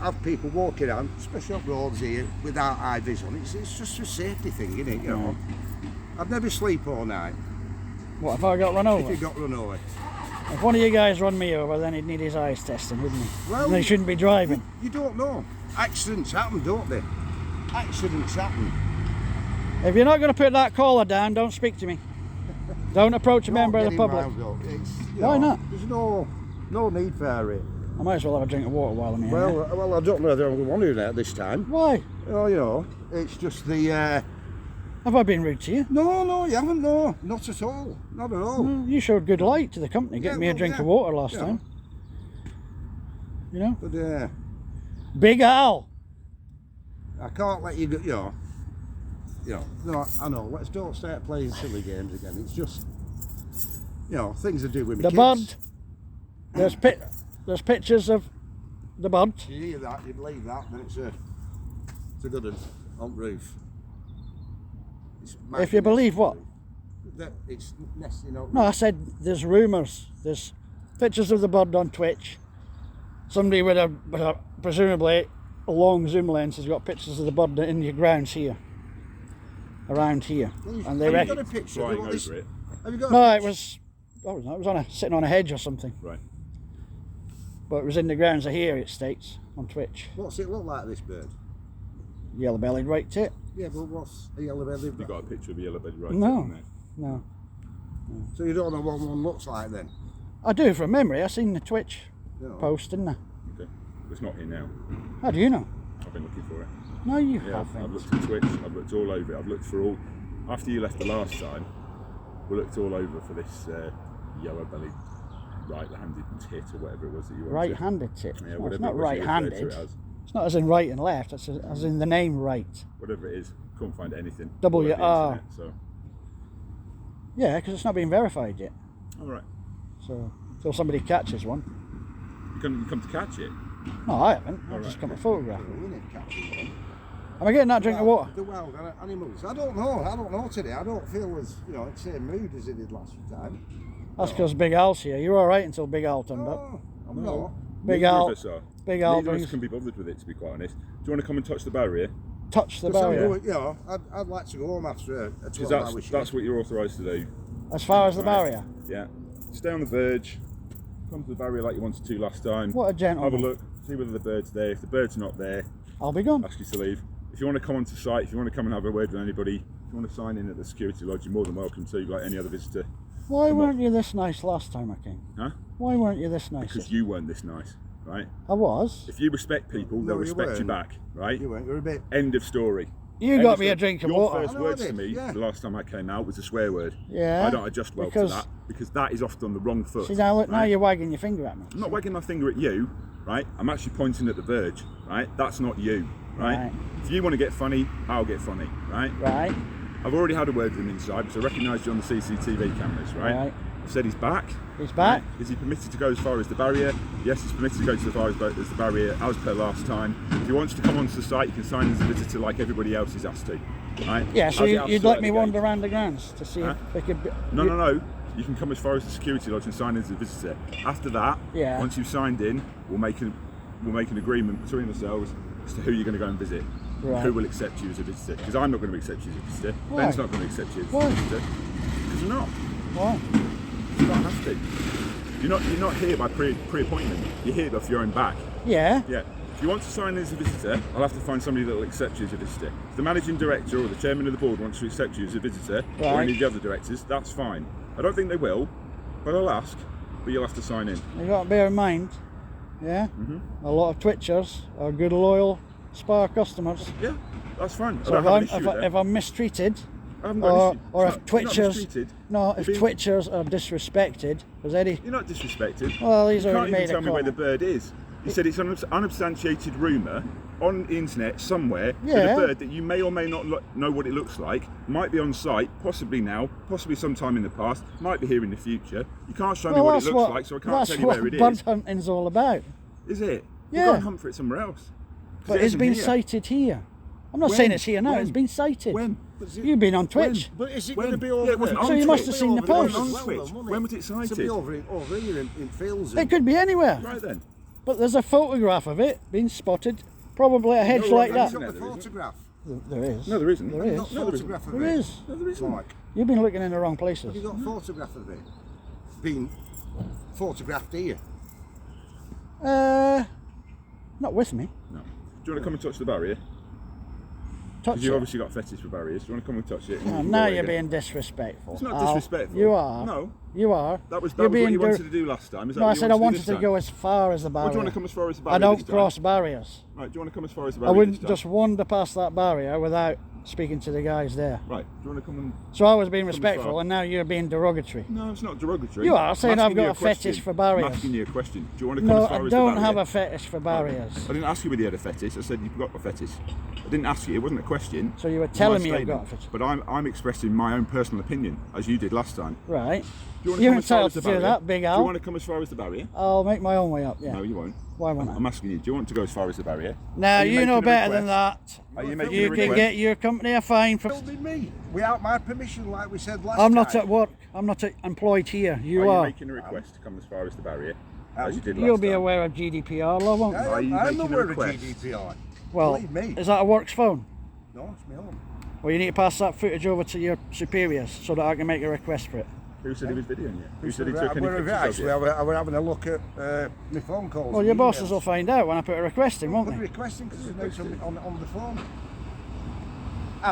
have people walking around, especially up roads here, without high vis on. It's just a safety thing, isn't it? You know, I'd never sleep all night. What if I got run over? If you got run over. If one of you guys run me over, then he'd need his eyes tested, wouldn't he? Well, and he shouldn't be driving. You don't know. Accidents happen, don't they? Accidents happen. If you're not going to put that collar down, don't speak to me. Don't approach a member of the public. Why not? There's no need for it. I might as well have a drink of water while I'm here. Well, I don't know whether I'm going to want to do that this time. Why? Oh, you know, it's just the... Have I been rude to you? No, you haven't, no. Not at all. Not at all. No, you showed good light to the company, getting me a drink of water last time. You know? But, Big Al! I can't let you go, no, I know, don't start playing silly games again. It's just, things I do with my kids. The bud, there's pictures of the bud. You hear that, you believe that, then it's a good one on roof. If you believe what? That it's nesting up. No, I said there's rumours. There's pictures of the bud on Twitch. Somebody with a presumably a long zoom lens has got pictures of the bud in your grounds here. Around here. And they have you got a picture? Flying over it? Have you got no, it was sitting on a hedge or something. Right. But it was in the grounds of here, it states, on Twitch. What's it look like, this bird? Yellow-bellied right tit. Yeah, but what's a yellow-bellied? You got a picture of a yellow-bellied right No. tit, No. So you don't know what one looks like then? I do from memory. I seen the Twitch No. post, didn't I? Okay. It's not here now. How do you know? I've been looking for it. No, you Yeah, haven't. I've looked at Twitch, I've looked all over it, I've looked for all... After you left the last time, we looked all over for this yellow-bellied right-handed tit or whatever it was that you wanted. Right-handed tit. Yeah, No, whatever it's not it was you referred to right-handed. it as. It's not as in right and left. It's as in the name right. Whatever it is, couldn't find anything. W all over the R. internet, so. Yeah, because it's not been verified yet. Alright. So, until somebody catches one. You come to catch it? No, I haven't. I've Alright. just come to photograph it. We need catching one. Am I getting that drink of water? The wild animals. I don't know today. I don't feel as, it's the same mood as it did last time. That's because Big Al's here. You were alright until Big Al turned up. No, I'm not. Big Neither Al. of us are. Big Al Neither of us brings. can be bothered with it, to be quite honest. Do you want to come and touch the barrier? Touch the Because I'm barrier. going, I'd like to go home after a Because 12-hour shift. that's what you're authorised to do. As far as the Right. barrier. Yeah. Stay on the verge. Come to the barrier like you wanted to last time. What a gentleman. Have a look. See whether the bird's there. If the bird's not there, I'll be gone. ask you to leave. If you want to come onto site, if you want to come and have a word with anybody, if you want to sign in at the security lodge, you're more than welcome to, like any other visitor. Why weren't you this nice last time I came? Huh? Why weren't you this nice? Because you weren't this nice, right? I was. If you respect people, they'll No, you respect you weren't. back, right? You went, you're a bit... End of story. You End got of me a story. drink of Your water. first I know words I to did, me yeah. the last time I came out was a swear word. Yeah. I don't adjust well because- to that because that is often on the wrong foot. See now, look, now right? you're wagging your finger at me. I'm not wagging my finger at you, right? I'm actually pointing at the verge, right? That's not you, right? Right. If you want to get funny, I'll get funny, right? Right. I've already had a word with him inside because I recognised you on the CCTV cameras, right? Right. I said he's back. He's back. Right? Is he permitted to go as far as the barrier? Yes, he's permitted to go as far as the barrier as per last time. If he wants to come onto the site, he can sign as a visitor like everybody else is asked to, right? Yeah, so As he has you'd to let at me the wander gate. around the grounds to see Huh? if they could... No. You can come as far as the security lodge and sign in as a visitor. After that, Yeah. once you've signed in, we'll make an agreement between ourselves as to who you're going to go and visit. Right. Who will accept you as a visitor? Because I'm not going to accept you as a visitor. Why? Ben's not going to accept you as Why? a visitor. Because you're not. Why? You don't have to. You're not here by pre-appointment. You're here off your own back. Yeah. Yeah. If you want to sign in as a visitor, I'll have to find somebody that will accept you as a visitor. If the managing director or the chairman of the board wants to accept you as a visitor, or Right. any of the other directors, that's fine. I don't think they will, but I'll ask. But you'll have to sign in. You got to bear in mind, yeah, a lot of Twitchers are good, loyal Spar customers. Yeah, that's fine. So if I'm mistreated, I haven't got an issue. or It's if not- you're not Twitchers, mistreated. no, You're if being- Twitchers are disrespected, because Eddie, You're not disrespected. well, he's You already can't made even tell a me where the comment. bird is. You said it's an unsubstantiated rumour on the internet somewhere Yeah. that a bird that you may or may not know what it looks like might be on site, possibly now, possibly sometime in the past, might be here in the future. You can't show me what it looks like, so I can't tell you where it That's what bird is. hunting's all about. Is it? Yeah. We'll go and hunt for it somewhere else. 'Cause But it it's isn't been here. sighted here. I'm not When? saying it's here now, When? it's been sighted. When? You've been on Twitch. But is it When? going to be Yeah, over it wasn't there? So on you must Twitch. have seen the It wasn't post. on Twitch. When was it It should be sighted? over here in fields. It could be anywhere. Right then. But there's a photograph of it being spotted, probably a hedge like Have that. you got the photograph? There is. No, there isn't. There Have you is. got No, there photograph of There it? is. No, there isn't. Like, You've been looking in the wrong have places. you got a photograph of it being photographed here? Not with me. No. Do you want to come and touch the barrier? Touch Because you've it. obviously got fetish for barriers. Do you want to come and touch it? And Oh, you can now go you're again? being disrespectful. It's not Al. disrespectful. You are. No. You are. That was You're what you being wanted to do last time. Is that No, I what you said I want wanted to to do go this as far as the time? barrier. Or do you want to come as far as the barrier? I don't this time? cross barriers. Right, do you want to come as far as the I barrier? wouldn't this time? just wander past that barrier without speaking to the guys there. Right, do you want to come and... So I was being Come as respectful, far. and now you're being derogatory. No, it's not derogatory. You are saying I'm I've asking got you a fetish question. for barriers. I'm asking you a question. Do you want to come No, as far I as don't the have barrier? a fetish for barriers. I didn't ask you whether you had a fetish. I said you've got a fetish. I didn't ask you. It wasn't a question. So you were It was telling my me I've got a statement. fetish. But I'm expressing my own personal opinion, as you did last time. Right. Do you want to You're come as far entitled as the to do barrier? that, Big Do you Al. want to come as far as the barrier? I'll make my own way up, yeah. No, you won't. Why won't I? I'm asking you. Do you want to go as far as the barrier? Now, Are you making know a better than request? that. Are you making You a can request? get your company a fine for... Filming me without my permission, like we said last I'm not time. at work. I'm not employed here. You Are you are. making a request to come as far as the barrier, as you did last You'll be time? aware of GDPR law, won't you? Are you I'm making a aware of request? GDPR. Well, Believe me. is that a works phone? No, it's my own. Well, you need to pass that footage over to your superiors so that I can make a request for it. Who said he was videoing you? Who said he took any Well, pictures of actually, you? I was having a look at my phone calls. Well, and your emails. bosses will find out when I put a request in, won't What are they? you requesting? Because there's no something on the phone.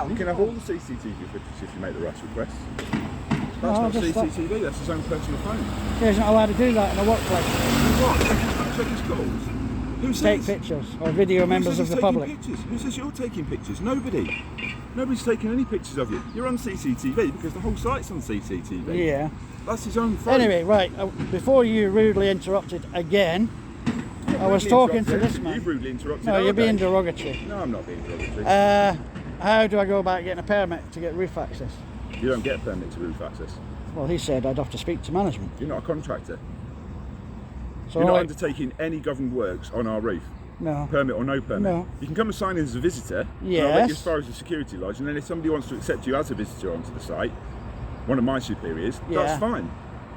You can have all the CCTV footage if you make the right request. That's No, not just CCTV, that's his own personal phone. Yeah, he's not allowed to do that in a workplace. What? Check his calls. Who says? Take pictures or video Who members says of he's the taking public. Pictures? Who says you're taking pictures? Nobody. Nobody's taking any pictures of you. You're on CCTV because the whole site's on CCTV. Yeah. That's his own phone. Anyway, right, before you rudely interrupted again, You've I was rudely talking to interrupted. this man. You've rudely interrupted. No, our you're being day. derogatory. No, I'm not being derogatory. How do I go about getting a permit to get roof access? You don't get a permit to roof access. Well, he said I'd have to speak to management. You're not a contractor. So You're not I- undertaking any governed works on our roof. no. Permit or no permit. No. You can come and sign in as a visitor. And I'll let Yes. you as far as the security lodge, and then if somebody wants to accept you as a visitor onto the site, one of my superiors, Yeah. that's fine.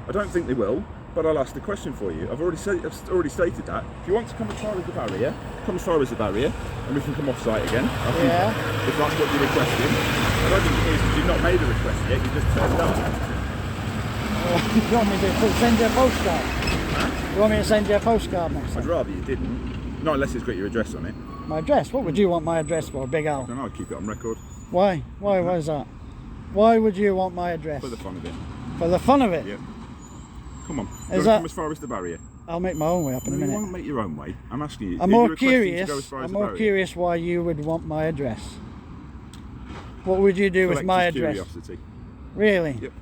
I don't think they will, but I'll ask the question for you. I've already stated that. If you want to come as far as the barrier, come as far as the barrier, and we can come off site again. I think Yeah. if that's what you're requesting. I don't think it is because you've not made a request yet. You just turned up. You want me to send you a postcard? You want me to send you a postcard next I'd time? rather you didn't. Not unless it's got your address on it. My address? What would you want my address for, Big I Al? don't know. I'd keep it on record Why? Why is that? Why would you want my address? for the fun of it. For the fun of it? Yeah. Come on. Is You want to that- come as far as the barrier? I'll make my own way up in a No, you minute. won't make your own way. I'm asking you. I'm are more you requesting to curious. go as far as I'm the more barrier? curious why you would want my address. What would you do with my Collector's address? curiosity. Really? Yep.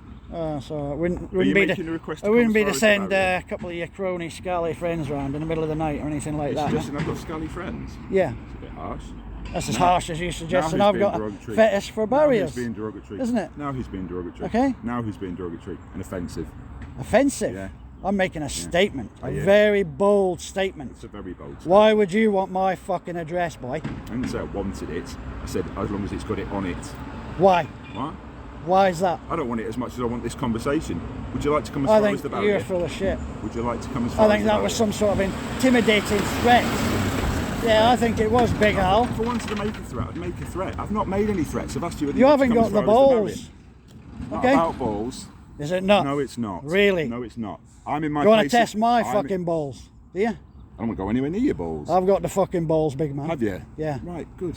So it wouldn't Are you be making a to, request it to wouldn't come be as to far as send the barrier? a couple of your crony, scally friends around in the middle of the night or anything like You're that. suggesting I've got scally friends. Yeah, It's a bit harsh. that's as harsh as you suggest, and Now I've he's got being a derogatory. fetish for Now barriers. he's being derogatory. Isn't it? Now he's being derogatory. Okay. Now he's being derogatory and offensive. Offensive. Yeah. I'm making a statement, a yeah. very bold statement. It's a very bold statement. Why would you want my fucking address, boy? I didn't say I wanted it. I said as long as it's got it on it. Why? What? Why is that? I don't want it as much as I want this conversation. Would you like to come as I far as the think barrier? you're full of shit. Would you like to come as far I as think the that was barrier? some sort of intimidating threat. Yeah, I think it was, Big Al. If I wanted to make a threat, I'd make a threat. I've not made any threats. I've asked you whether You want to haven't come got as the far as barrier. balls. Not Okay. about balls. Is it not? No, it's not. Really? No, it's not. I'm in my You want to place- test my I'm- fucking balls? Do you? I don't want to go anywhere near your balls. I've got the fucking balls, big man. Have you? Yeah. Right, good.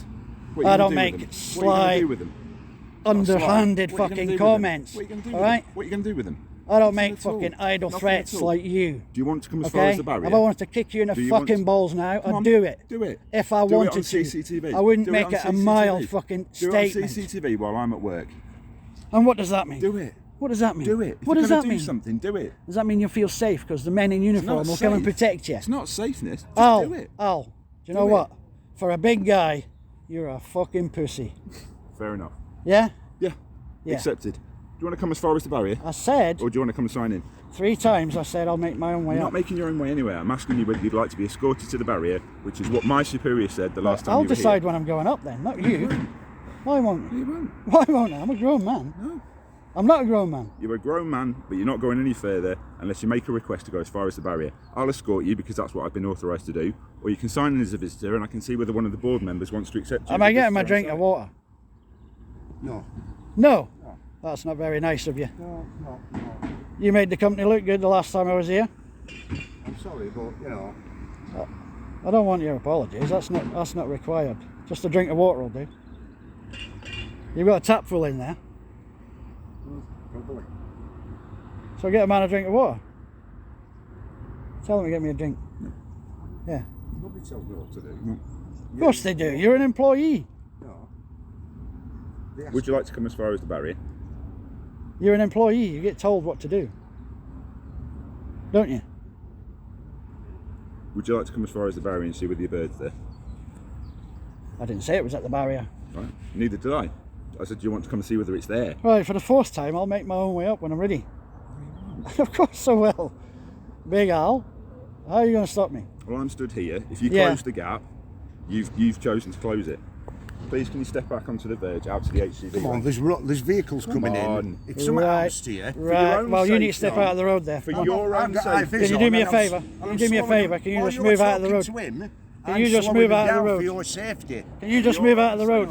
What are I you gonna don't do make with them? What are you sly, going to do with them? underhanded What are you gonna do fucking with them? comments. What are you going to do All with right? them? What are you going to do with them? I don't Nothing make at all. fucking idle Nothing threats at all. like you. Do you want to come as far Okay? as the barrier? If I wanted to kick you in the Do you want fucking to- balls now, Come I'd on, do it. Do it. If I Do it wanted on to. CCTV. I wouldn't Do it make on it a CCTV. mild fucking Do it on statement. CCTV while I'm at work. And what does that mean? Do it. What does that mean? Do it. If What you're does gonna that do mean? something, do it. Does that mean you feel safe because the men in uniform will come and safe. protect you? It's not safeness. Just Al, do it. Al, do you know Do it. what? For a big guy, you're a fucking pussy. Fair enough. Yeah? Yeah. Yeah. Accepted. Do you want to come as far as the barrier? I said Or do you want to come and sign in? 3 times, I said I'll make my own way You're up. not making your own way anywhere. I'm asking you whether you'd like to be escorted to the barrier, which is what my superior said the last time I'll you were decide here. when I'm going up then, not you. Why won't You won't. Why won't I? I'm a grown man. No. I'm not a grown man. You're a grown man, but you're not going any further, unless you make a request to go as far as the barrier. I'll escort you because that's what I've been authorised to do, or you can sign in as a visitor and I can see whether one of the board members wants to accept you. Am I getting my drink of water? No. No. That's not very nice of you. No. You made the company look good the last time I was here. I'm sorry, but you know. I don't want your apologies. That's not required. Just a drink of water will do. You've got a tap full in there. Probably. So get a man a drink of water. Tell him to get me a drink. Yeah. Nobody tells me what to do. Of course they do. You're an employee. No. Would you like to come as far as the barrier? You're an employee. You get told what to do. Don't you? Would you like to come as far as the barrier and see whether your bird's there? I didn't say it was at the barrier. Right. Neither did I. I said, do you want to come and see whether it's there? Right, for the fourth time, I'll make my own way up when I'm ready. Of course I will. Big Al, how are you going to stop me? Well, I'm stood here. If you Yeah. close the gap, you've chosen to close it. Please, can you step back onto the verge, out to the HCV? Come on, there's vehicles coming in. If someone else here. Right, own well, you need to safety. step out of the road there. For your own safety. Can you do me a favour? Can you do me a favour? Can you just move out of the road? Can you just move out of the road? For your safety. Can you just move out of the road?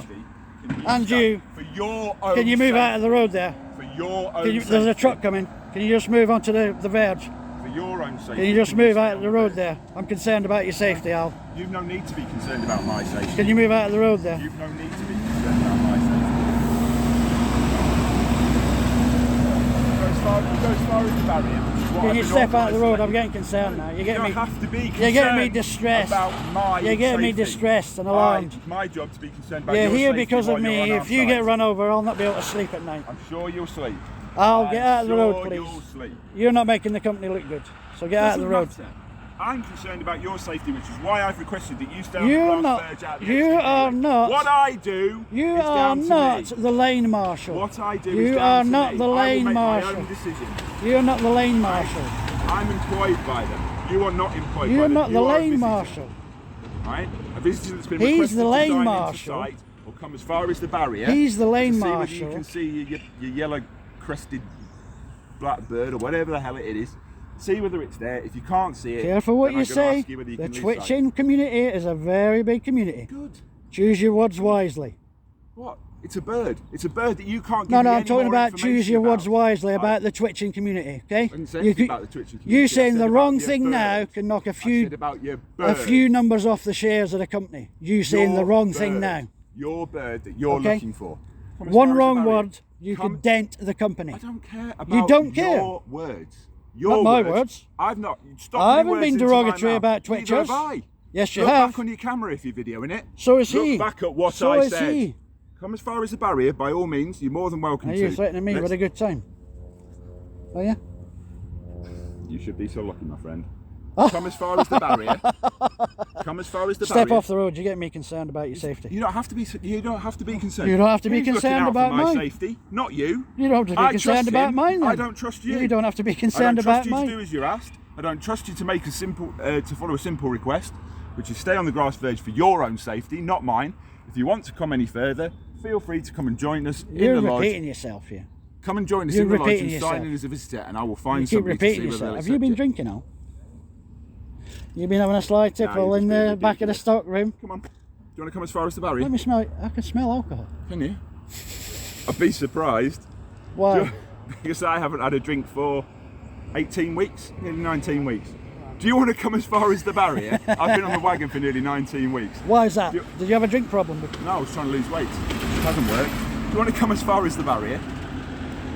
And you. For your own Can you move out of the road there? For your own There's a safety. truck coming. Can you just move onto the verge? For your own safety. Can you just move out of the road there? I'm concerned about your safety, Al. You've no need to be concerned about my safety. Can you move out of the road there? You've no need to be concerned about my safety. Go as far as the barrier, which is what Can I've you been step out of the authorised road? to I'm do. getting concerned now. You're You getting don't me. have to be concerned You're getting me distressed. about my You're getting me safety. distressed and alarmed. It's my job to be concerned about You're your here safety because of while you're me. on our If you side. get run over, I'll not be able to sleep at night. I'm sure you'll sleep. I'll get out of the road, Sure you'll please. sleep. You're not making the company look good. So get out of the road. Doesn't matter. I'm concerned about your safety, which is why I've requested that you stay on You're the not- grass verge out the you HDB. are not- What I do You is are down to not me. the lane marshal. What I do You is down are to not me. the I will lane make marshal. my own decision. You're not the lane marshal. I'm employed by them. You are not employed by You're them. not the You are a lane visitor. marshal. Right? A visitor that's been He's requested the to lane sign marshal. into site will come as far as the barrier. He's the lane to see whether marshal. you can see your yellow crested blackbird or whatever the hell it is. See whether it's there. If you can't see it, Careful what then you I'm gonna say. ask you whether you The can leave twitching community is a very big community. site. Good. Choose your words wisely. What? It's a bird. It's a bird that you can't give No, me no, I'm any talking more about choose information your words about. wisely Right. about the twitching community, okay? I didn't say anything about the twitching community. You I saying said the about wrong your thing bird. now can knock I said about your bird. a few numbers off the shares of the company. You saying the Your wrong thing bird. now. Your bird that you're Okay. looking for. Come as One far as the wrong barrier. word, you Come- could dent the company. I don't care about You don't care? your words. Your Not my words. I've not. Stop I putting haven't words been into my derogatory mouth. about Neither Twitchers. have I. Yes, you Look have. back on your camera if you're videoing it. So is Look he. back at what So I is said. he. Come as far as the barrier, by all means. You're more than welcome Are to. you threatening me Let's- with a good time? Are you? You should be so lucky, my friend. Oh. Come as far as the barrier. Come as far as the Step barrier. off the road, you're getting me concerned about your safety. You don't have to be. You don't have to be concerned. You don't have to be Who's looking concerned out about for my mine. safety, not you. You don't have to be I concerned trust about him. mine then. I don't trust you. You don't have to be I concerned don't about trust you mine. to do as you're asked. I don't trust you to make a simple, to follow a simple request, which is stay on the grass verge for your own safety, not mine. If you want to come any further, feel free to come and join us You're in the lodge. repeating yourself here. Come and join us You're in the lodge repeating and yourself. sign in as a visitor, and I will find You keep somebody to repeating see whether yourself. they'll Have you accept been it. drinking now? You've been having a sly tipple you've in just the been back of the ridiculous. stock room. Come on. Do you want to come as far as the barrier? Let me smell it. I can smell alcohol. Can you? I'd be surprised. Why? Because I haven't had a drink for 18 weeks, nearly 19 weeks. Do you want to come as far as the barrier? I've been on the wagon for nearly 19 weeks. Why is that? You- Did you have a drink problem? No, I was trying to lose weight. It hasn't worked. Do you want to come as far as the barrier?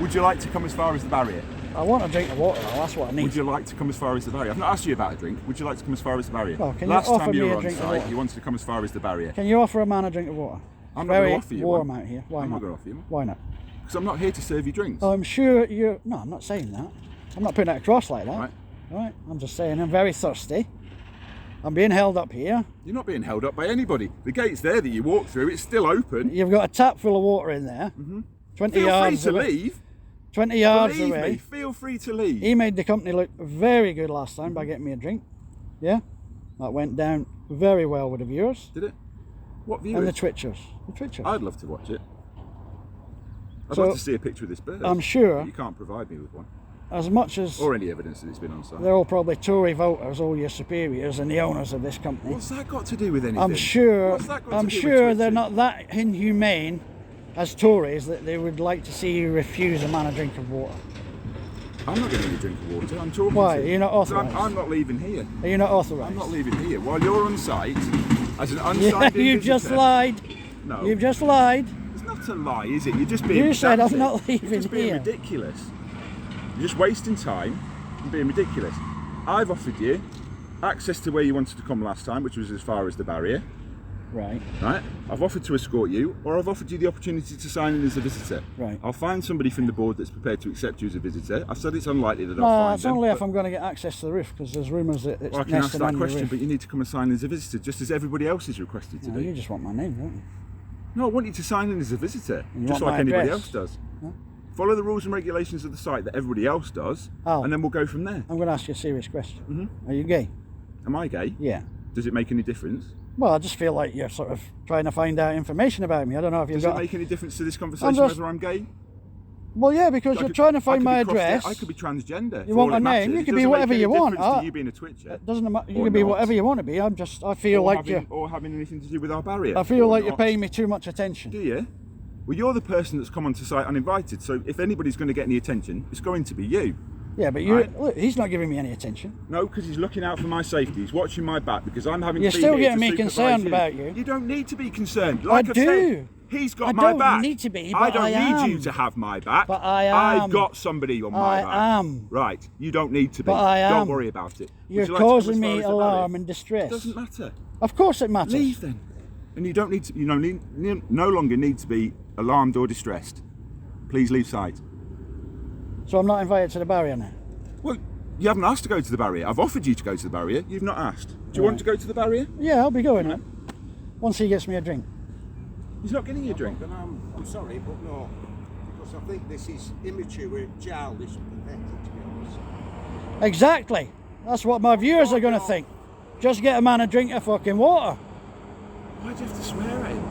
Would you like to come as far as the barrier? I want a drink of water. Though. That's what I need. Would you like to come as far as the barrier? I've not asked you about a drink. Would you like to come as far as the barrier? Oh, can you Last offer time you me were a on drink of site, water? you wanted to come as far as the barrier. Can you offer a man a drink of water? I'm It's not going very to offer you warm one. out here. Why I'm not? not going to offer you one. Why not? Because I'm not here to serve you drinks. I'm sure you're. No, I'm not saying that. I'm not putting it across like that. Right. Right. I'm just saying I'm very thirsty. I'm being held up here. You're not being held up by anybody. The gate's there that you walk through. It's still open. You've got a tap full of water in there. 20 Feel free yards to away. leave. 20 yards Believe away. me, feel free to leave. He made the company look very good last time by getting me a drink. Yeah, that went down very well with the viewers Did it? What view? and the Twitchers. The Twitchers. I'd love to watch it. I'd So, love to see a picture of this bird. I'm sure- You can't provide me with one. as much as Or any evidence that it's been on site. they're all probably Tory voters, all your superiors and the owners of this company, What's that got to do with anything? I'm sure What's that got to do with they're twitching? not that inhumane as Tories that they would like to see you refuse a man a drink of water. I'm not getting a drink of water. I'm talking Why? to Are you not authorised? I'm not leaving here. Are you not authorised? I'm not leaving here. While you're on site, as an Yeah, unsigned you just visitor- lied. No. You've just lied. It's not a lie, is it? You're just being You said I'm pedantic. not leaving You're just being here. ridiculous. You're just wasting time and being ridiculous. I've offered you access to where you wanted to come last time, which was as far as the barrier. Right. Right? I've offered to escort you, or I've offered you the opportunity to sign in as a visitor. Right. I'll find somebody from the board that's prepared to accept you as a visitor. I've said it's unlikely that No, I'll find it's them, only if but- I'm going to get access to the roof, because there's rumours that it's Well, I can ask nested that on your question, roof. but you need to come and sign in as a visitor, just as everybody else is requested to No, do. you just want my name, don't you? No, I want you to sign in as a visitor, And you just want like my anybody address? else does. Huh? Follow the rules and regulations of the site that everybody else does, Oh. and then we'll go from there. I'm going to ask you a serious question. Are you gay? Am I gay? Yeah. Does it make any difference? Well, I just feel like you're sort of trying to find out information about me. I don't know if you've Does it got... make any difference to this conversation just- whether I'm gay? Well, yeah, because you're trying to find my address. I could be transgender. You for want all it my name? matters. You It can be doesn't whatever make any you want. difference to you being a twitcher. It doesn't matter. You Or can be not. whatever you want to be. I feel or like having, or having anything to do with our barrier. I feel or like you're not. paying me too much attention. Do you? Well, you're the person that's come onto site uninvited, so if anybody's going to get any attention, it's going to be you. Yeah, but you Right. look, he's not giving me any attention. No, because he's looking out for my safety. He's watching my back because I'm having You're to be still here getting to me supervise concerned you. about you. You don't need to be concerned. Like I've do. said, he's got I my don't back. need to be, I but don't I need you am. to have my back. But I am. I've got somebody on my back. I am. Right. You don't need to be. But I Don't am. worry about it. Would You're you like to come causing as far me as the alarm barrier? and distress. It doesn't matter. Of course it matters. Leave then. And you don't need to. You know, no longer need to be alarmed or distressed. Please leave site. So I'm not invited to the barrier now. Well, you haven't asked to go to the barrier. I've offered you to go to the barrier. You've not asked. Do you want to go to the barrier? Yeah, I'll be going then. Once he gets me a drink. He's not getting you a drink. And I'm sorry, but no, because I think this is immature, childish, and pathetic, to be honest. Exactly. That's what my viewers are going to think. Just get a man a drink of fucking water. Why'd you have to swear at him?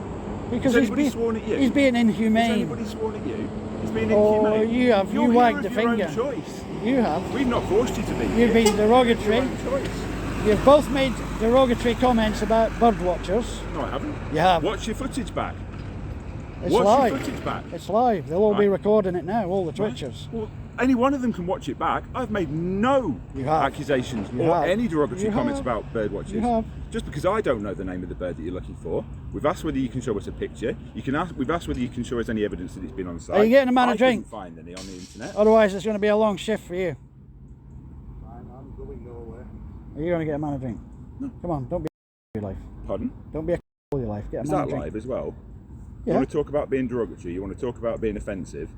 Because Has anybody sworn at you? he's being Has inhumane. anybody sworn at you? He's being Oh, inhumane. you have. You're You here wagged of the your own finger. choice. You have. We've not forced you to be here. You've been derogatory. Your own choice. You've both made derogatory comments about bird watchers. No, I haven't. You have. Watch your footage back. It's Watch live. your footage back. It's live. They'll all be Right. recording it now, all the Twitchers. Well, any one of them can watch it back. I've made no You have. accusations You or have. any derogatory You comments have. about bird watchers. You have. Just because I don't know the name of the bird that you're looking for. We've asked whether you can show us a picture. We've asked whether you can show us any evidence that it's been on site. Are you getting a man a I drink? couldn't find any on the internet. Otherwise, it's going to be a long shift for you. I'm going nowhere. Are you going to get a man a drink? No. Come on, don't be a your life. Pardon? Don't be a all your life. Get a Is man a that drink. live as well? Yeah. You want to talk about being derogatory? You want to talk about being offensive?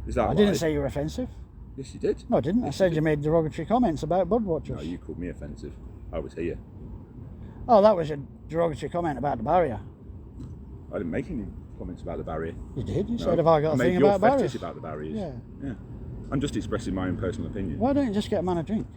Is that I live? didn't say you were offensive. Yes, you did. No, I didn't. I Yes, said you you made derogatory comments about bird watchers. No, you called me offensive. I was here. Oh, that was a derogatory comment about the barrier. I didn't make any comments about the barrier. You did. You No, said, have I got a made thing your about fetish barriers? about the barriers. Yeah. Yeah. I'm just expressing my own personal opinion. Why don't you just get a man a drink?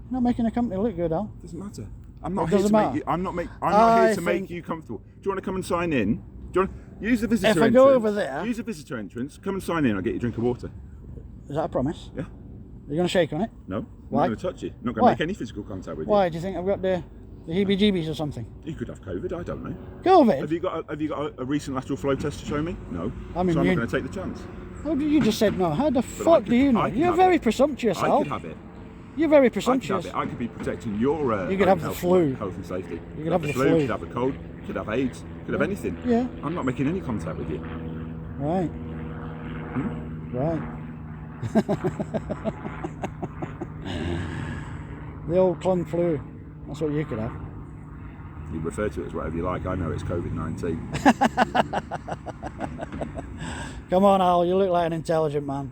You're not making the company look good, Al. Doesn't matter. I'm not It here to doesn't make matter. you. I'm not I here to make think- you comfortable. Do you want to come and sign in? Do you want use the visitor If I entrance? go over there- Use the visitor entrance. Come and sign in. I'll get you a drink of water. Is that a promise? Yeah. Are you going to shake on it? No. Why? I'm not going to touch you. I'm not going Why? to make any physical contact with Why? Do you think I've got the heebie-jeebies or something? you. You could have COVID. I don't know. COVID? Have you got a recent lateral flow test to show me? No. I'm so I'm not immune. going to take the chance. How did you just said no? How the I fuck could- do you know? I could You're have very it. presumptuous, I Al. could have it. You're very I could presumptuous. have it. I could be protecting your You could own have the health, flu. health and safety. You could have the flu. flu. You could have a cold. You could have AIDS. You could have anything. Yeah. I'm not making any contact with you. Right. Hmm? Right. The old clung flu. That's what you could have. You refer to it as whatever you like. I know it's COVID-19. Come on, Al. You look like an intelligent man.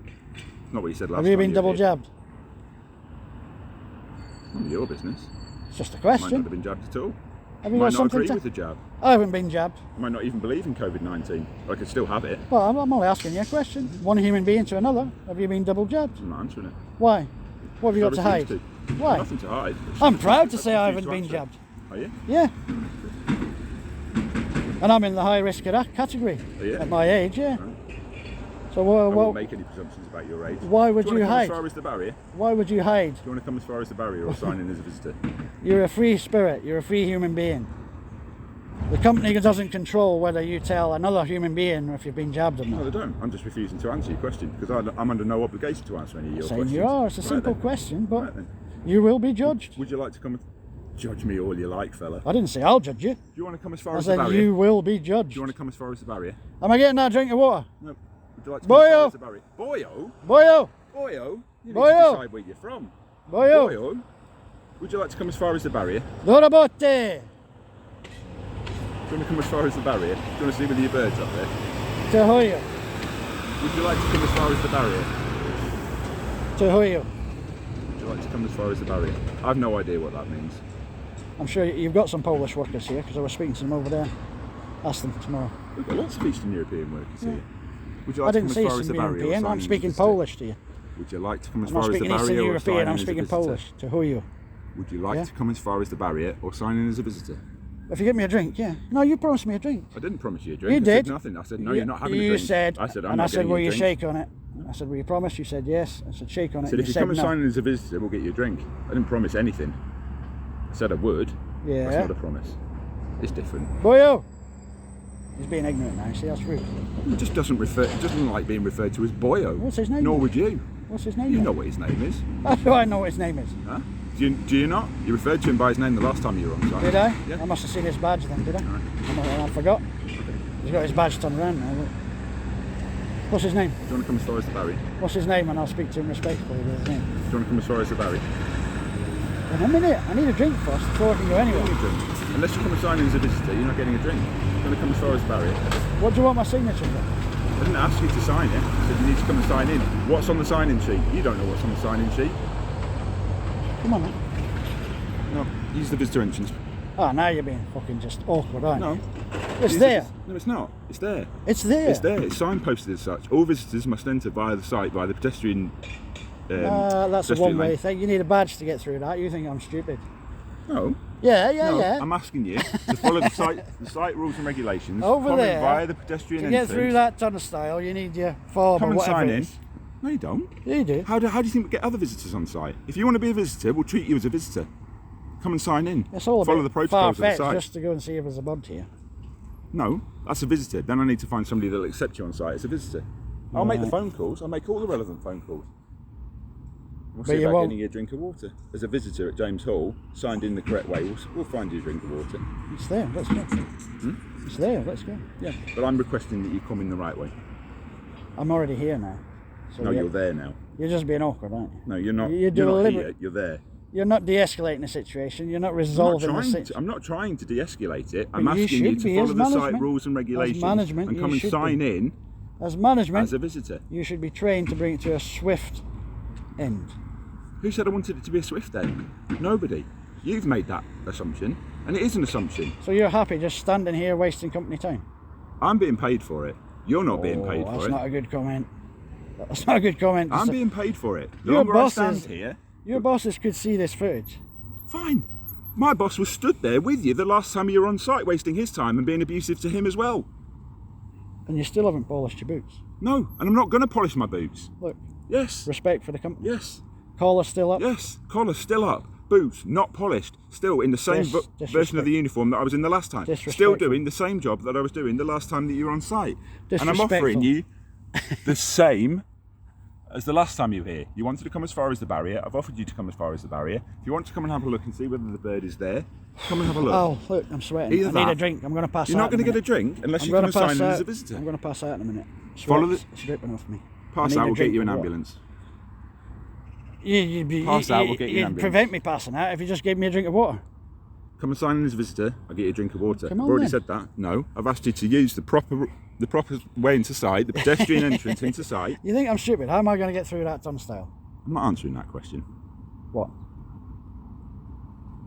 Not what you said last time. Have you been were double here. jabbed? None of your business. It's just a Might not question. have been jabbed at all. Have you Might got not something agree to... with the jab. I haven't been jabbed. I might not even believe in COVID-19. I could still have it. Well, I'm only asking you a question. One human being to another. Have you been double jabbed? I'm not answering it. Why? What have you got to I hide? refuse to. Why? Nothing to hide. I'm proud to I say I refuse haven't to been answer. jabbed. Are you? Yeah. And I'm in the high risk category Are you? at my age, yeah. So I won't make any presumptions about your age. why would Do you you want to come hide? as far as the barrier? Why would you hide? Do you want to come as far as the barrier or sign in as a visitor? You're a free spirit. You're a free human being. The company doesn't control whether you tell another human being if you've been jabbed or No, not. they don't. I'm just refusing to answer your question because I'm under no obligation to answer any of your Saying questions. you are. It's a Right simple then. question, but Right then. you will be judged. Would you like to come and judge me all you like, fella? I didn't say I'll judge you. Do you want to come as far I as the said barrier? you will be Do judged. you want to come as far as the barrier? Am I getting that drink of water? No. Would you like to come as Boyo! far as the barrier? Boyo? Boyo! Boyo? You need to Boyo! decide where you're from. Boyo! Boyo? Would you like to come as far as the barrier? Dorabote! Do you want to come as far as the barrier? Do you want to see whether your bird's up there? Tehoyo! Would you like to come as far as the barrier? Tehoyo! Would you like to come as far as the barrier? I have no idea what that means. I'm sure you've got some Polish workers here because I was speaking to them over there. Ask them tomorrow. We've got lots of Eastern European workers here. Would you I like to didn't come say as far as the Eastern barrier? or European, sign I'm in speaking as a visitor? Polish to you. Would you like to come as I'm not far as the speaking Eastern barrier or European, sign I'm in as a speaking visitor? Polish. Tehoyo. Would you like Yeah. to come as far as the barrier or sign in as a visitor? If you get me a drink, yeah. No, you promised me a drink. I didn't promise you a drink. You I did. said nothing. I said, no, you're not having a You drink. said, I said, I'm and not I said, getting will you you a drink. shake on it? I said, will you promise? You said yes. I said, shake on I it. said, if You you said come and no. sign in as a visitor, we'll get you a drink. I didn't promise anything. I said I would. Yeah. That's not a promise. It's different. Boyo! He's being ignorant now, see, that's rude. He just doesn't like being referred to as Boyo. What's his name Nor then? would you. What's his name? You then? know what his name is. How do I know what his name is? Huh? Do you not? You referred to him by his name the last time you were on site. Did I? Yeah. I must have seen his badge then, did I? I forgot. He's got his badge turned around now. Look. What's his name? Do you want to come as far as the barrier? What's his name? And I'll speak to him respectfully with his name. Do you want to come as far as the barrier? In a minute, I need a drink first before I can go anywhere. Getting a drink. Unless you come and sign in as a visitor, you're not getting a drink. Do you want to come as far as the barrier? What do you want my signature for? I didn't ask you to sign it. I said you need to come and sign in. What's on the sign-in sheet? You don't know what's on the sign-in sheet. Come on, man. No, use the visitor entrance. Ah, now you're being fucking just awkward, aren't No. you? It's Use there. No, it's not. It's there. It's there. It's there. It's signposted as such. All visitors must enter via the site, via the pedestrian. That's a pedestrian one-way lane. thing. You need a badge to get through that. You think I'm stupid? No. Yeah, No, yeah. I'm asking you to follow the site rules and regulations. Over come in there, via the pedestrian To entrance. get through that turnstile, you need your form Come or and whatever sign it in. is. No, you don't. Yeah, you do. How do you think we get other visitors on site? If you want to be a visitor, we'll treat you as a visitor. Come and sign in. It's all a follow bit the protocols of the far-fetched site. just to go and see if there's a bud here. No, that's a visitor. Then I need to find somebody that'll accept you on site as a visitor. I'll make the Right. phone calls. I'll make all the relevant phone calls. We'll But see you about won't- getting you a drink of water. As a visitor at James Hall, signed in the correct way, we'll find you a drink of water. It's there. Let's go. It's there. Let's go. Yeah, but I'm requesting that you come in the right way. I'm already here now. So No, you're there now. You're just being awkward, aren't you? No, you're not. You're You're not deliberate- here. You're there. You're not de-escalating the situation. You're not resolving the situation. I'm not trying to de-escalate it. But I'm you asking you should to be follow as the site management. rules and As regulations management, and you come and should sign be. in As management, as a visitor. you should be trained to bring it to a swift end. Who said I wanted it to be a swift end? Nobody. You've made that assumption, and it is an assumption. So you're happy just standing here wasting company time? I'm being paid for it. You're not being paid That's for not it. a good comment. That's not a good comment. to I'm say. being paid for it. The Your longer I bosses- stand here, Your bosses could see this footage. fine. My boss was stood there with you the last time you were on site, wasting his time and being abusive to him as well. And you still haven't polished your boots. No, and I'm not going to polish my boots. Look, Yes. respect for the company. Yes. Collar still up. Yes. Collar's still up. Boots not polished. Still in the same version of the uniform that I was in the last time. Still Disrespectful. doing the same job that I was doing the last time that you were on site. And I'm Disrespectful. offering you the same as the last time you were here. You wanted to come as far as the barrier. I've offered you to come as far as the barrier. If you want to come and have a look and see whether the bird is there, come and have a look. Oh, look, I'm sweating. Either I need that- a drink. I'm going to pass You're out. not going to in get a drink unless I'm you going come to and pass sign in out. as a visitor. I'm going to pass out in a minute. Follow It's dripping off me. Pass I need out, a we'll get drink you an of water. ambulance. Pass out, we'll get you an ambulance. prevent me passing out if you just gave me a drink of water. Come and sign in as a visitor, I'll get you a drink of water. Come I've on already then. said that. No, I've asked you to use the proper way into site, the pedestrian entrance into site. You think I'm stupid? How am I going to get through that turnstile? I'm not answering that question. What?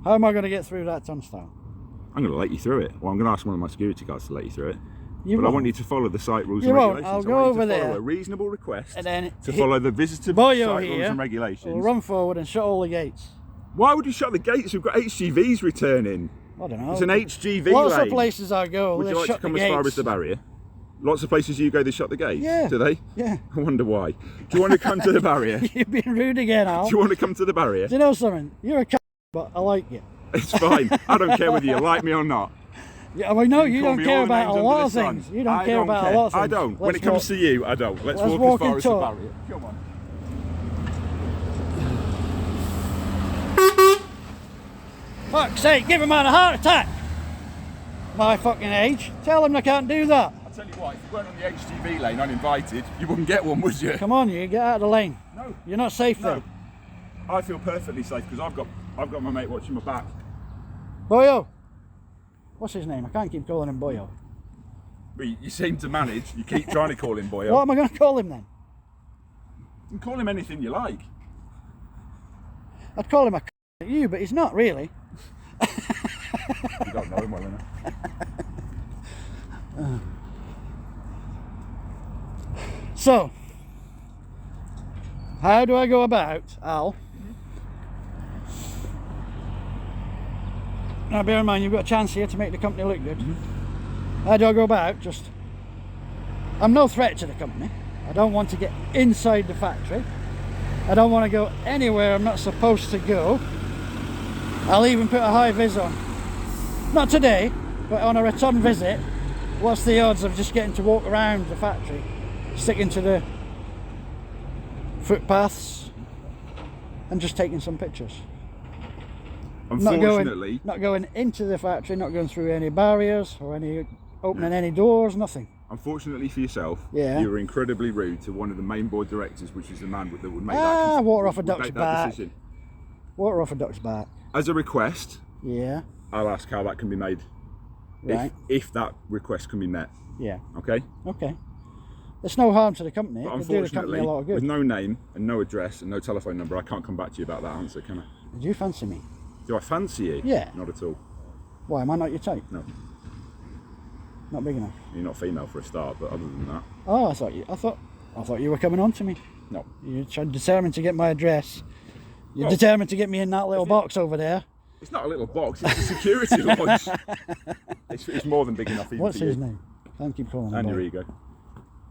How am I going to get through that turnstile? I'm going to let you through it. Well, I'm going to ask one of my security guards to let you through it. You But I won't. want you to follow the site rules You and won't. regulations. I'll I go want you over to follow there. a reasonable request And then to he- follow the visitor Boyo site rules here and regulations. will run forward and shut all the gates. Why would you shut the gates? We've got HGVs returning. I don't know. It's an HGV Lots lane. of places I go, Would they you like shut to come the as far gates. as the barrier? Lots of places you go, they shut the gates. Yeah. Do they? Yeah. I wonder why. Do you want to come to the barrier? You're being rude again, Al. Do you want to come to the barrier? Do you know something? You're a c***, but I like you. It's fine. I don't care whether you like me or not. Yeah, well, no, you call don't me care all the about a names lot under of the sun. things. You don't I care about a lot of things. I don't. When it comes to you, I don't. Let's let's walk walk as far and as the talk. barrier. Come on. Fuck's sake, give a man a heart attack. My fucking age. Tell him I can't do that. I'll tell you what, if you weren't on the HGV lane uninvited, you wouldn't get one, would you? Come on, you get out of the lane. No. You're not safe No. there. I feel perfectly safe because I've got my mate watching my back. Boyo. What's his name? I can't keep calling him Boyo. But you seem to manage. You keep trying to call him Boyo. What am I going to call him then? You can call him anything you like. I'd call him a c*** at you, but he's not really. You don't know him well enough. So, how do I go about, Al? Now bear in mind you've got a chance here to make the company look good. How do I go about? I'm no threat to the company. I don't want to get inside the factory. I don't want to go anywhere I'm not supposed to go. I'll even put a high vis on. Not today, but on a return visit. What's the odds of just getting to walk around the factory, sticking to the footpaths and just taking some pictures? Unfortunately, Not going into the factory, not going through any barriers or opening any doors, nothing. Unfortunately for yourself, Yeah. you were incredibly rude to one of the main board directors, which is the man that would make that water off a would duck's make that back. decision. Water off a duck's back. As a request, Yeah, I'll ask how that can be made. right. If that request can be met, Yeah, okay? okay. It's no harm to the company. But It could do the company unfortunately, a lot of with good. no name and no address and no telephone number, I can't come back to you about that answer, can I? Did you fancy me? Do I fancy you? Yeah. Not at all. Why, am I not your type? No. Not big enough? You're not female for a start, but other than that, Oh, I thought you were coming on to me. no. You're determined to get my address. You're determined to get me in that little box over there. It's not a little box, it's a security lodge. It's more than big enough even What's for his you. name? Can't keep calling him. And boy. your ego.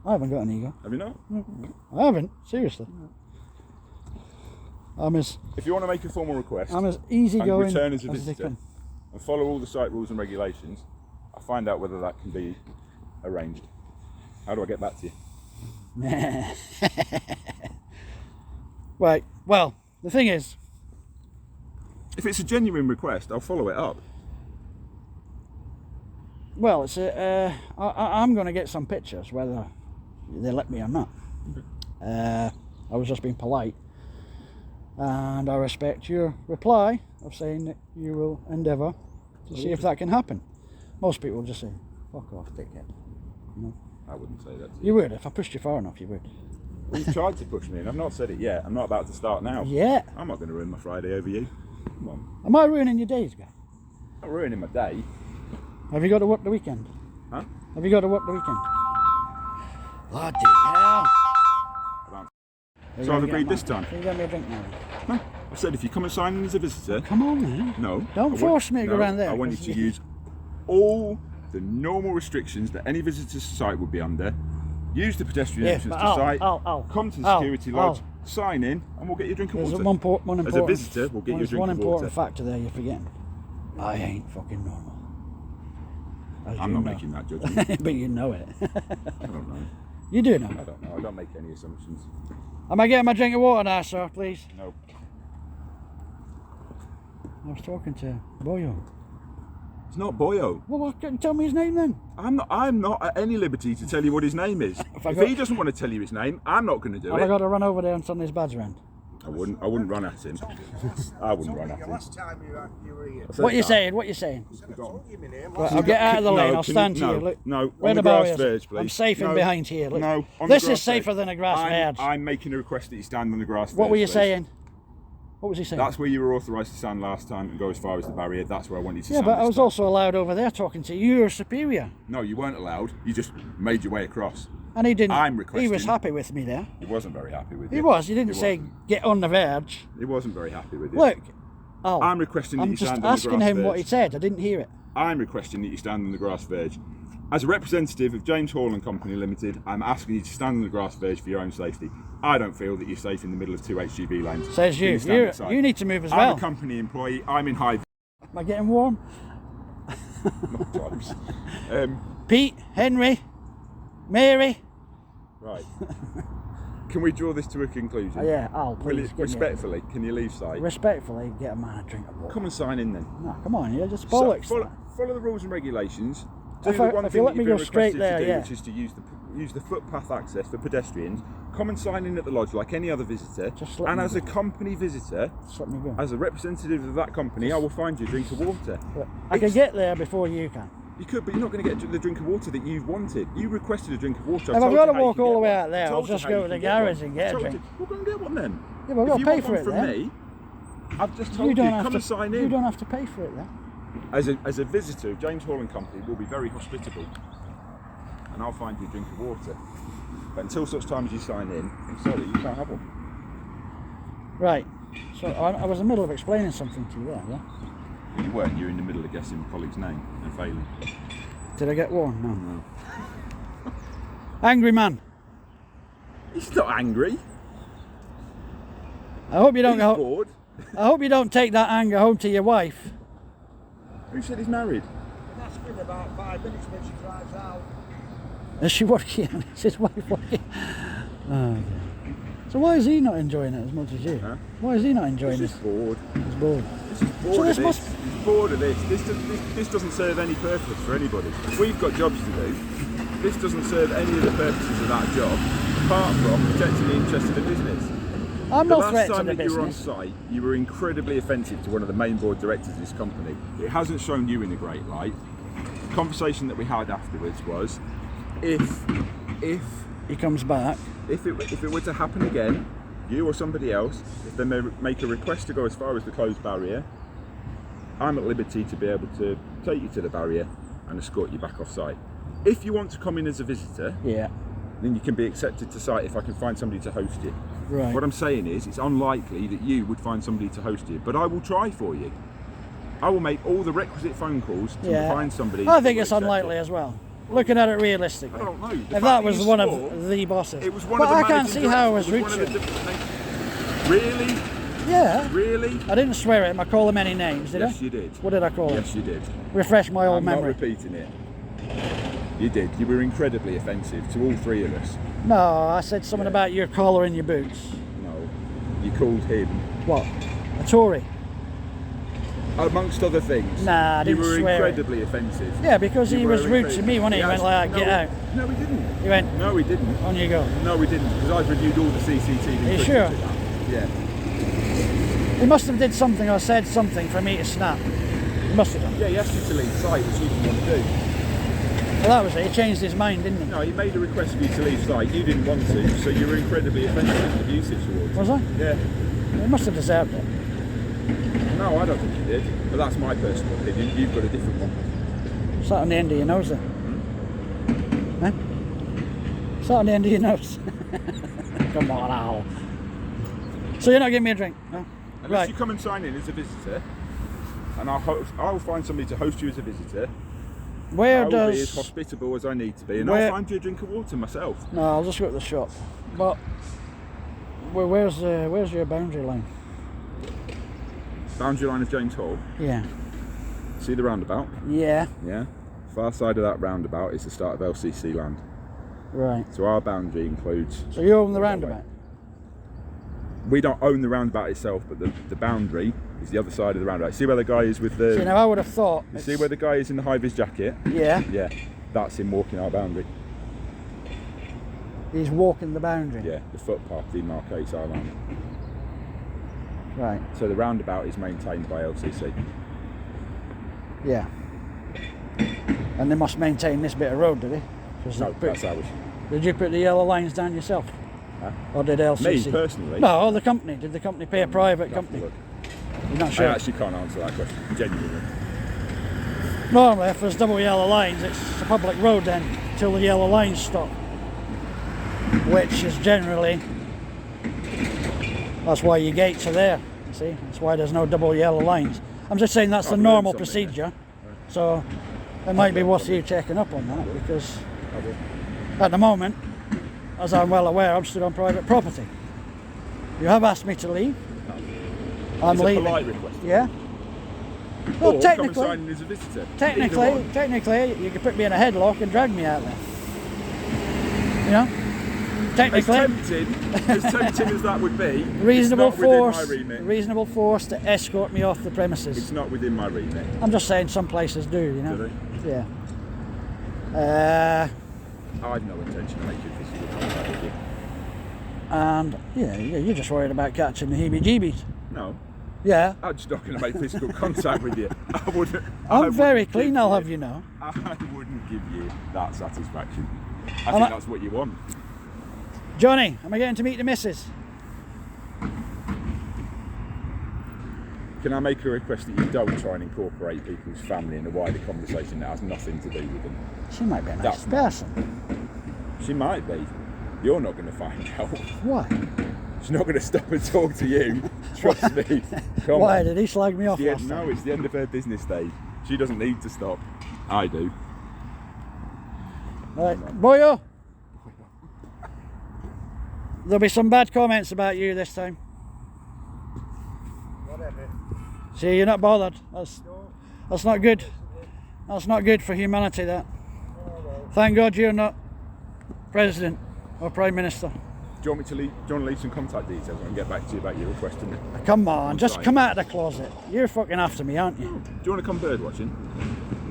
I haven't got an ego. Have you not? I haven't. Seriously. I'm as If you want to make a formal request and easygoing return as a they visitor come. and follow all the site rules and regulations, I'll find out whether that can be arranged. How do I get back to you? Right. Well, the thing is, If it's a genuine request, I'll follow it up. well, it's I'm going to get some pictures, whether they let me or not. I was just being polite, and I respect your reply of saying that you will endeavour to see if that can happen. Most people just say, "Fuck off, dickhead." You know? I wouldn't say that to you. You would, if I pushed you far enough, you would. You've tried to push me and I've not said it yet. I'm not about to start now. Yeah. I'm not going to ruin my Friday over you. Come on. Am I ruining your days, guy? I'm not ruining my day. Have you got to work the weekend? Huh? Have you got to work the weekend? Bloody hell. So I've agreed this time. Can you get me a drink now? No. I said if you come and sign in as a visitor, Come on, man. no. Don't I want- force me to go no, around there, I want you 'cause to you- use all the normal restrictions that any visitor to site would be under. Use the pedestrian Yeah, entrance but to site. Come to the security lodge, sign in, and we'll get you a drink of There's water. one important. As a visitor, we'll get you a there's drink one of important water. factor there you're forgetting. I ain't fucking normal. As I'm you not know. making that judgment. But you know it. I don't know. You do know. I don't know. I don't make any assumptions. Am I getting my drink of water now, sir, please? No. I was talking to Boyo. It's not Boyo. Well, tell me his name then. I'm not at any liberty to tell you what his name is. If he doesn't want to tell you his name, I'm not going to do Have I it. got to run over there and turn his badge around? I wouldn't run at him. I wouldn't run at him. Last time you were here. What you saying? What you saying? Don't give me name. Right, I'll get out of the lane. No, I'll can stand you- to you. no, Look, no, where on the the grass barriers? verge, please. I'm safe in No, behind here. Look. No, on the This grass is safer verge. than a grass verge. I'm making a request that you stand on the grass What verge, were you please. saying? What was he saying? That's where you were authorised to stand last time and go as far as the barrier. That's where I want you to Yeah, stand. but I this was time. also allowed over there talking to you, your superior. No, you weren't allowed. You just made your way across. And he didn't. I'm He requesting- was happy with me there. He wasn't very happy with you. He was. He didn't He say, wasn't. get on the verge. He wasn't very happy with you. Look, Al, I'm requesting that I'm you just stand on the asking grass him what he verge. said. I didn't hear it. I'm requesting that you stand on the grass verge. As a representative of James Hall and Company Limited, I'm asking you to stand on the grass verge for your own safety. I don't feel that you're safe in the middle of 2 HGV lanes. Says you. Stand aside. You need to move as I'm well. a company employee. I'm in high. Am I getting warm? Not close. Pete, Henry, Mary. Right. Can we draw this to a conclusion? Yeah, Al, please. Respectfully, can you leave sight? Respectfully, get a man a drink of water. Come and sign in then. No, come on, you're just So, bollocks. follow the rules and regulations. Do If the I- one if thing you let that me you've go been straight requested there, to do, yeah. which is to use the footpath access for pedestrians. Come and sign in at the lodge like any other visitor. Just let And me as go. a company visitor, Just let me go. as a representative of that company, I will find you a drink of water. I can get there before you can. You could, but you're not going to get the drink of water that you've wanted. You requested a drink of water. If I've got to walk all the way out there, I'll Told you just how go you to the can get garage one. and get a Told drink. you. Well, go and get one then. Yeah, but I've got If to you pay want for one it from then. me, I've just You told you, don't have come to and sign You in. don't have to pay for it then. As a visitor, James Hall and Company will be very hospitable, and I'll find you a drink of water. But until such time as you sign in, I'm sorry, you can't have one. Right. So I was in the middle of explaining something to you there, yeah? You weren't. You're in the middle of guessing the colleague's name and failing. Did I get warm? No. Angry man. He's not angry. I hope you don't He's go. bored. I hope you don't take that anger home to your wife. Who said he's married? That's been about 5 minutes when she drives out. Is she working? Is his wife working? Oh, okay. So why is he not enjoying it as much as you? Huh? Why is he not enjoying He's this? just bored. He's bored. He's just bored So of this this. must- He's bored of this. This doesn't serve any purpose for anybody. We've got jobs to do. This doesn't serve any of the purposes of that job, apart from protecting the interests of the business. I'm The not last threatening time the that you were on business. site, you were incredibly offensive to one of the main board directors of this company. It hasn't shown you in a great light. The conversation that we had afterwards was, if He comes back. it were to happen again, you or somebody else, if they make a request to go as far as the closed barrier, I'm at liberty to be able to take you to the barrier and escort you back off site. If you want to come in as a visitor, Yeah. then you can be accepted to site if I can find somebody to host you. Right. What I'm saying is, it's unlikely that you would find somebody to host you, but I will try for you. I will make all the requisite phone calls to Yeah. find somebody. I think who it's will accept unlikely it. as well. Looking at it realistically. I don't know. The If fact that was you one swore, of the bosses. it was one but of the I can't managing see how I was directors, rude it to was him. one of the Really? Yeah. Really? I didn't swear at him. I called him any names, did Yes, I? you did. What did I call him? Yes, you did. Refresh my old I'm memory. not repeating it. You did. You were incredibly offensive to all three of us. No, I said something Yeah. about your collar in your boots. No. You called him, What? A Tory? amongst other things. Nah, I You didn't were swear. incredibly offensive. Yeah, because You he were was rude to incredibly- me, wasn't he? He went like, no, get out. No, he didn't. He went, No, he didn't. on you go. No, we didn't, because I've reviewed all the CCTV. Are you footage sure? of that. Yeah. He must have did something or said something for me to snap. He must have done. Yeah, he asked you to leave site, which you didn't want to do. Well, that was it. He changed his mind, didn't he? No, he made a request for you to leave site. You didn't want to, so you were incredibly offensive and abusive towards him. Was I? Yeah. He must have deserved it. No, I don't think you did. But that's my personal opinion. You've got a different one. Sat on the end of your nose there. Eh? Sat on the end of your nose. Come on, Al. So you're not giving me a drink? No? Unless Right. you come and sign in as a visitor, and I'll find somebody to host you as a visitor. Where I'll be as does... hospitable as I need to be, and Where- I'll find you a drink of water myself. No, I'll just go to the shop. But where's your boundary line? Boundary line of James Hall. Yeah. See the roundabout? Yeah. Yeah. Far side of that roundabout is the start of LCC land. Right. So our boundary includes. So you own the roundabout? We don't own the roundabout itself, but the boundary is the other side of the roundabout. See where the guy is with the. See, now I would have thought... You see where the guy is in the high-vis jacket? Yeah. Yeah. That's him walking our boundary. He's walking the boundary. Yeah. The footpath demarcates our land. Right. So the roundabout is maintained by LCC. Yeah. And they must maintain this bit of road, do they? 'Cause No, they that's ours. Did you put the yellow lines down yourself? Huh? Or did LCC? Me personally. No, the company. Did the company pay a private company? Look, You're not I sure? actually can't answer that question, genuinely. Normally, if there's double yellow lines, it's a public road then, till the yellow lines stop. Which is generally... That's why your gates are there, you see? That's why there's no double yellow lines. I'm just saying that's the I've learned normal something procedure. So, it might be worth you checking up on that, because at the moment, as I'm well aware, I'm stood on private property. You have asked me to leave. I'm it's leaving. a polite request. Yeah. Or Well, come and sign in as a visitor. Either one. technically, you could put me in a headlock and drag me out there. You know? As Technically, tempting as that would be, reasonable it's not within force, my remit. reasonable force to escort me off the premises. It's not within my remit. I'm just saying, some places do, you know. Do Yeah. I've no intention of making physical contact with you. And yeah, you're just worried about catching the heebie-jeebies. No, Yeah. I'm just not going to make physical contact with you. I wouldn't. I'm very clean, I'll have you know. I wouldn't give you that satisfaction. I think that's what you want. Johnny, am I getting to meet the missus? Can I make a request that you don't try and incorporate people's family in a wider conversation that has nothing to do with them? She might be a nice person. She might be. You're not going to find out. Why? She's not going to stop and talk to you. Trust me. Come Why on. did he slag me off Yeah, last time? no, it's the end of her business day. She doesn't need to stop. I do. Right, Boyo. There'll be some bad comments about you this time. Whatever. See, you're not bothered. That's not good. That's not good for humanity, that. Thank God you're not President or Prime Minister. Do you want me to leave? Do you want to leave some contact details and get back to you about your request? Come on, just come out of the closet. You're fucking after me, aren't you? Do you want to come bird watching?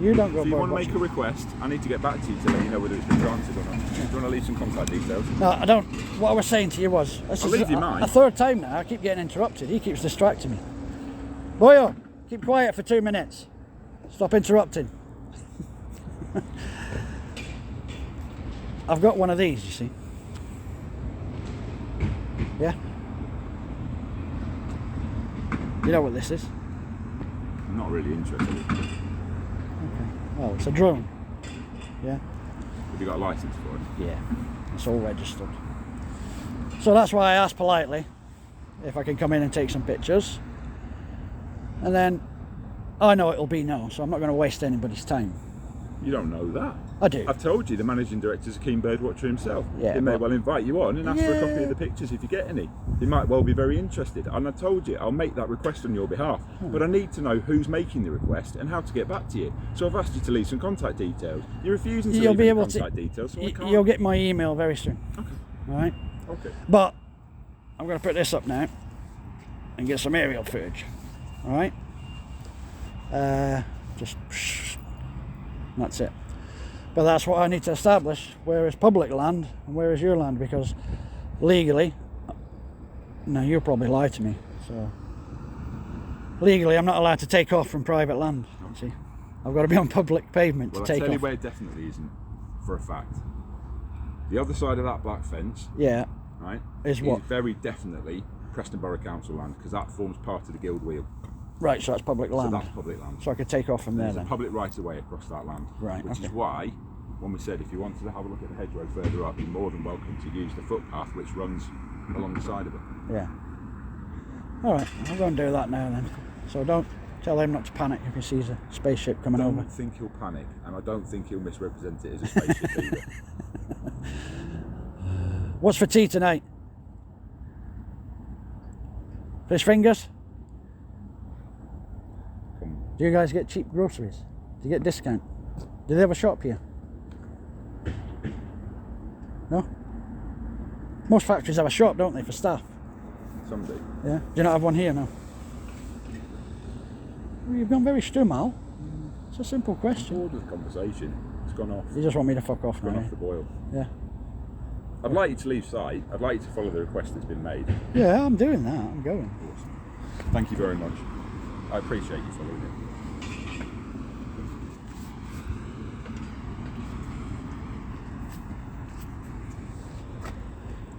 You don't go If you bird want to watching. make a request, I need to get back to you to let you know whether it's been granted or not. Do you want to leave some contact details? No, I don't. What I was saying to you was, this I'll is leave you mine. a third time now. I keep getting interrupted. He keeps distracting me. Boyo, keep quiet for 2 minutes. Stop interrupting. I've got one of these, you see. Yeah? You know what this is? I'm not really interested. Okay. Well, it's a drone. Yeah? Have you got a license for it? Yeah. It's all registered. So that's why I asked politely if I can come in and take some pictures. And then I know it'll be no, so I'm not going to waste anybody's time. You don't know that. I do. I've told you the managing director's a keen bird watcher himself. Yeah, He may but- well invite you on and ask for a copy Yeah. of the pictures if you get any. He might well be very interested. And I told you I'll make that request on your behalf. But I need to know who's making the request and how to get back to you. So I've asked you to leave some contact details. You're refusing to You'll leave be any able to. contact details, so I can't. You'll get my email very soon. Okay. All right. Okay. But I'm going to put this up now and get some aerial footage. All right. Just. That's it. But that's what I need to establish. Where is public land and where is your land? Because legally, no, you'll probably lie to me. So legally, I'm not allowed to take off from private land. See, I've got to be on public pavement Well, to I'll take tell you off. where it definitely isn't, for a fact. The other side of that black fence, Yeah, right, Is what? very definitely Preston Borough Council land, because that forms part of the Guild Wheel. right. So that's public land. So that's public land. So I could take off from there There's a then. public right of way across that land. Right, Which okay. is why, when we said if you wanted to have a look at the hedgerow further up, you're more than welcome to use the footpath which runs along the side of it. Yeah. All right. I'll go and do that now then. So don't tell him not to panic if he sees a spaceship coming I over. don't think he'll panic, and I don't think he'll misrepresent it as a spaceship either. What's for tea tonight? Fish fingers? Come. Do you guys get cheap groceries? Do you get discount? Do they have a shop here? No? Most factories have a shop, don't they, for staff? Someday. Yeah. Do you not have one here now? Well, you've gone very stummal. It's a simple question. Bored of the conversation. It's gone off. You just want me to fuck off Gone now? off the boil. Yeah. I'd like you to leave sight. I'd like you to follow the request that's been made. Yeah, I'm doing that. I'm going. Awesome. Thank you very much. I appreciate you following it.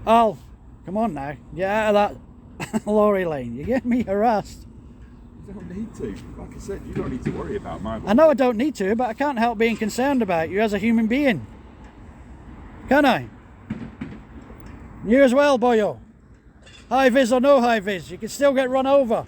Al, come on now. Get out of that lorry lane. You're getting me harassed. You don't need to. Like I said, you don't need to worry about my I know I don't need to, but I can't help being concerned about you as a human being. Can I? You as well, boyo. High vis or no high vis, you can still get run over.